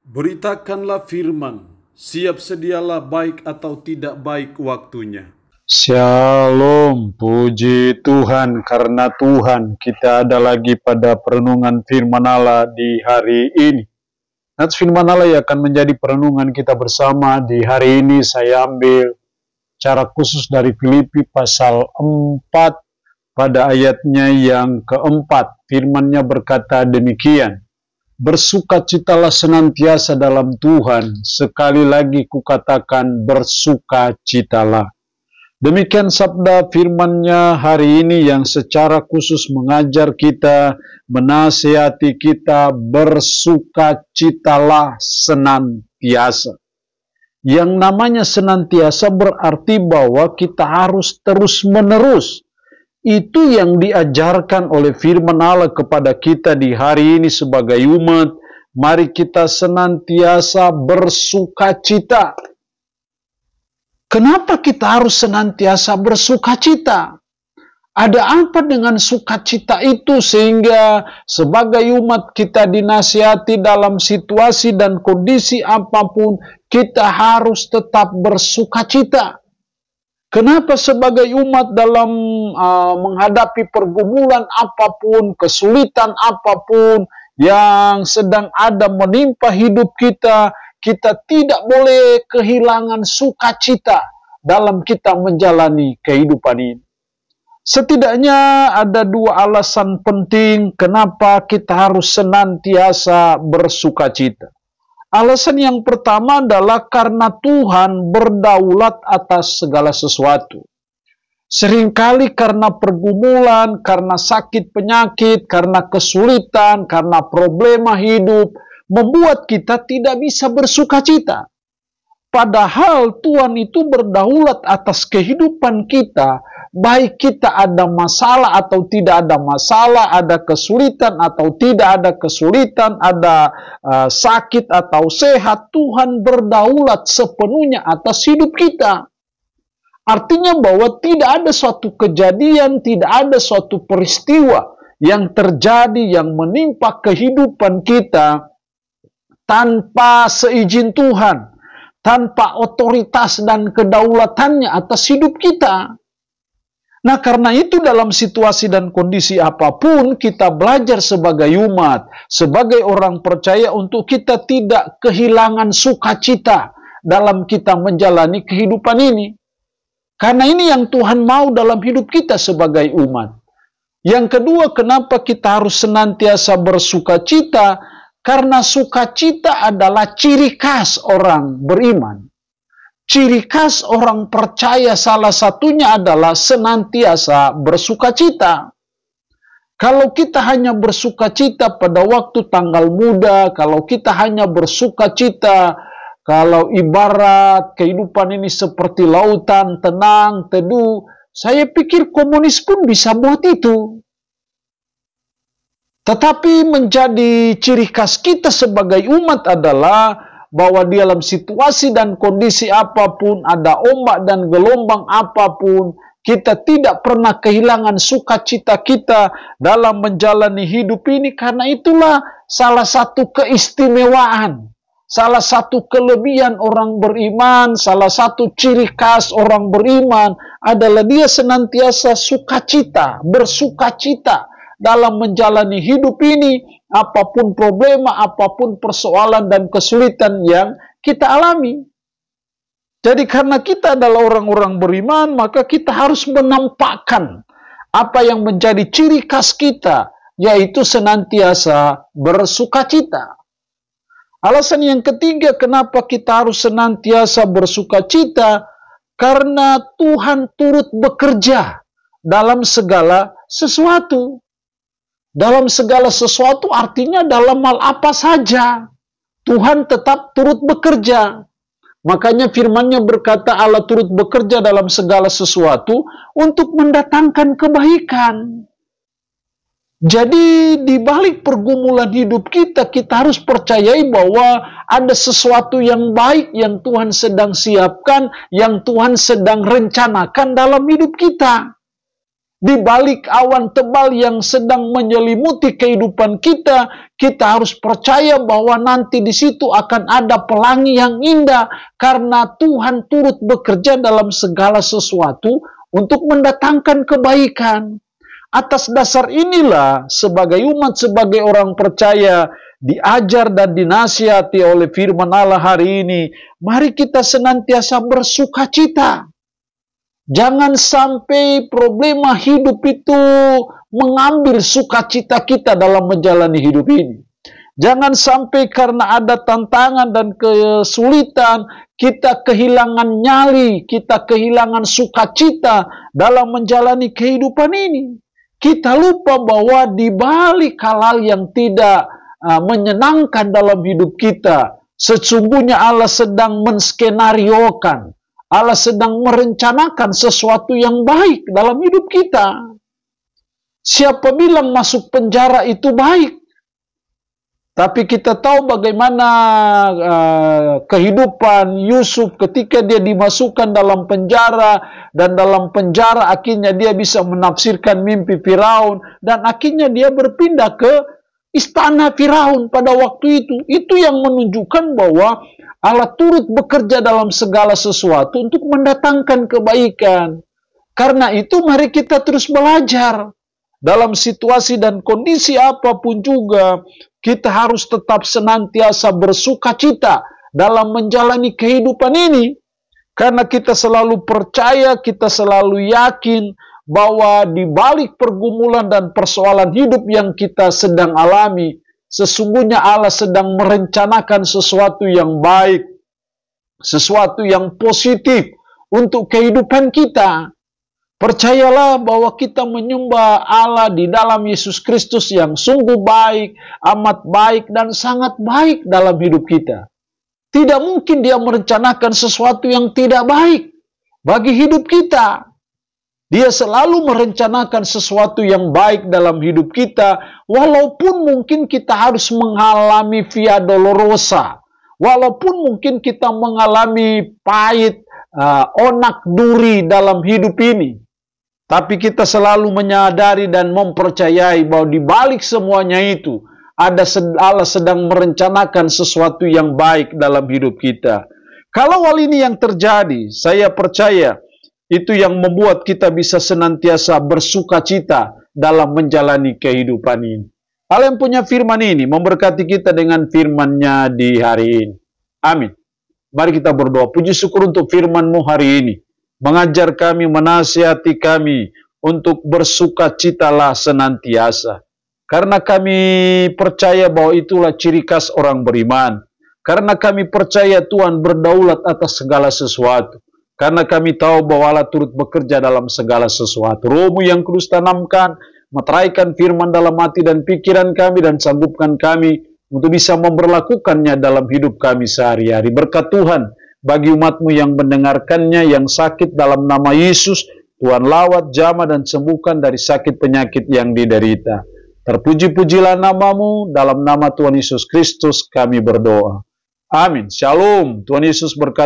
Beritakanlah firman, siap sedialah baik atau tidak baik waktunya. Shalom, puji Tuhan, karena Tuhan kita ada lagi pada perenungan firman Allah di hari ini. Nats firman Allah yang akan menjadi perenungan kita bersama di hari ini. Saya ambil cara khusus dari Filipi pasal 4 pada ayatnya yang keempat. Firman-Nya berkata demikian, bersukacitalah senantiasa dalam Tuhan, sekali lagi kukatakan bersukacitalah. Demikian sabda firman-Nya hari ini yang secara khusus mengajar kita, menasihati kita, bersukacitalah senantiasa. Yang namanya senantiasa berarti bahwa kita harus terus-menerus. Itu yang diajarkan oleh firman Allah kepada kita di hari ini sebagai umat. Mari kita senantiasa bersukacita. Kenapa kita harus senantiasa bersukacita? Ada apa dengan sukacita itu sehingga sebagai umat kita dinasihati dalam situasi dan kondisi apapun kita harus tetap bersukacita? Kenapa sebagai umat dalam menghadapi pergumulan apapun, kesulitan apapun yang sedang ada menimpa hidup kita, kita tidak boleh kehilangan sukacita dalam kita menjalani kehidupan ini? Setidaknya ada dua alasan penting kenapa kita harus senantiasa bersukacita. Alasan yang pertama adalah karena Tuhan berdaulat atas segala sesuatu. Seringkali karena pergumulan, karena sakit penyakit, karena kesulitan, karena problema hidup, membuat kita tidak bisa bersukacita. Padahal Tuhan itu berdaulat atas kehidupan kita, baik kita ada masalah atau tidak ada masalah, ada kesulitan atau tidak ada kesulitan, ada sakit atau sehat, Tuhan berdaulat sepenuhnya atas hidup kita. Artinya bahwa tidak ada suatu kejadian, tidak ada suatu peristiwa yang terjadi yang menimpa kehidupan kita tanpa seizin Tuhan, tanpa otoritas dan kedaulatannya atas hidup kita. Nah, karena itu dalam situasi dan kondisi apapun kita belajar sebagai umat, sebagai orang percaya untuk kita tidak kehilangan sukacita dalam kita menjalani kehidupan ini. Karena ini yang Tuhan mau dalam hidup kita sebagai umat. Yang kedua, kenapa kita harus senantiasa bersukacita? Karena sukacita adalah ciri khas orang beriman. Ciri khas orang percaya salah satunya adalah senantiasa bersukacita. Kalau kita hanya bersukacita pada waktu tanggal muda, kalau kita hanya bersukacita, kalau ibarat kehidupan ini seperti lautan, tenang, teduh, saya pikir komunis pun bisa buat itu. Tetapi menjadi ciri khas kita sebagai umat adalah bahwa di dalam situasi dan kondisi apapun, ada ombak dan gelombang apapun, kita tidak pernah kehilangan sukacita kita dalam menjalani hidup ini. Karena itulah salah satu keistimewaan, salah satu kelebihan orang beriman, salah satu ciri khas orang beriman adalah dia senantiasa sukacita, bersukacita dalam menjalani hidup ini, apapun problema, apapun persoalan dan kesulitan yang kita alami. Jadi karena kita adalah orang-orang beriman, maka kita harus menampakkan apa yang menjadi ciri khas kita, yaitu senantiasa bersukacita. Alasan yang ketiga kenapa kita harus senantiasa bersukacita, karena Tuhan turut bekerja dalam segala sesuatu. Dalam segala sesuatu artinya dalam hal apa saja, Tuhan tetap turut bekerja. Makanya firman-Nya berkata Allah turut bekerja dalam segala sesuatu untuk mendatangkan kebaikan. Jadi di balik pergumulan hidup kita, kita harus percayai bahwa ada sesuatu yang baik yang Tuhan sedang siapkan, yang Tuhan sedang rencanakan dalam hidup kita. Di balik awan tebal yang sedang menyelimuti kehidupan kita, kita harus percaya bahwa nanti di situ akan ada pelangi yang indah karena Tuhan turut bekerja dalam segala sesuatu untuk mendatangkan kebaikan. Atas dasar inilah sebagai umat, sebagai orang percaya, diajar dan dinasihati oleh firman Allah hari ini, mari kita senantiasa bersukacita. Jangan sampai problema hidup itu mengambil sukacita kita dalam menjalani hidup ini. Jangan sampai karena ada tantangan dan kesulitan, kita kehilangan nyali, kita kehilangan sukacita dalam menjalani kehidupan ini. Kita lupa bahwa di balik hal-hal yang tidak menyenangkan dalam hidup kita, sesungguhnya Allah sedang menskenariokan, Allah sedang merencanakan sesuatu yang baik dalam hidup kita. Siapa bilang masuk penjara itu baik? Tapi kita tahu bagaimana kehidupan Yusuf ketika dia dimasukkan dalam penjara, dan dalam penjara akhirnya dia bisa menafsirkan mimpi Firaun, dan akhirnya dia berpindah ke istana Firaun pada waktu itu. Itu yang menunjukkan bahwa Allah turut bekerja dalam segala sesuatu untuk mendatangkan kebaikan. Karena itu mari kita terus belajar. Dalam situasi dan kondisi apapun juga, kita harus tetap senantiasa bersukacita dalam menjalani kehidupan ini. Karena kita selalu percaya, kita selalu yakin bahwa di balik pergumulan dan persoalan hidup yang kita sedang alami, sesungguhnya Allah sedang merencanakan sesuatu yang baik, sesuatu yang positif untuk kehidupan kita. Percayalah bahwa kita menyembah Allah di dalam Yesus Kristus yang sungguh baik, amat baik, dan sangat baik dalam hidup kita. Tidak mungkin Dia merencanakan sesuatu yang tidak baik bagi hidup kita. Dia selalu merencanakan sesuatu yang baik dalam hidup kita, walaupun mungkin kita harus mengalami via dolorosa, walaupun mungkin kita mengalami pahit, onak duri dalam hidup ini. Tapi kita selalu menyadari dan mempercayai bahwa di balik semuanya itu, Allah sedang merencanakan sesuatu yang baik dalam hidup kita. Kalau hal ini yang terjadi, saya percaya itu yang membuat kita bisa senantiasa bersukacita dalam menjalani kehidupan ini. Allah yang punya firman ini memberkati kita dengan firman-Nya di hari ini. Amin. Mari kita berdoa. Puji syukur untuk firman-Mu hari ini. Mengajar kami, menasihati kami untuk bersukacitalah senantiasa. Karena kami percaya bahwa itulah ciri khas orang beriman. Karena kami percaya Tuhan berdaulat atas segala sesuatu. Karena kami tahu bahwa Allah turut bekerja dalam segala sesuatu. Roh-Mu yang kudus tanamkan, meteraikan firman dalam hati dan pikiran kami, dan sanggupkan kami untuk bisa memberlakukannya dalam hidup kami sehari-hari. Berkat Tuhan bagi umat-Mu yang mendengarkannya, yang sakit dalam nama Yesus, Tuhan lawat, jamah, dan sembuhkan dari sakit penyakit yang diderita. Terpuji-pujilah nama-Mu, dalam nama Tuhan Yesus Kristus kami berdoa. Amin. Shalom. Tuhan Yesus berkati.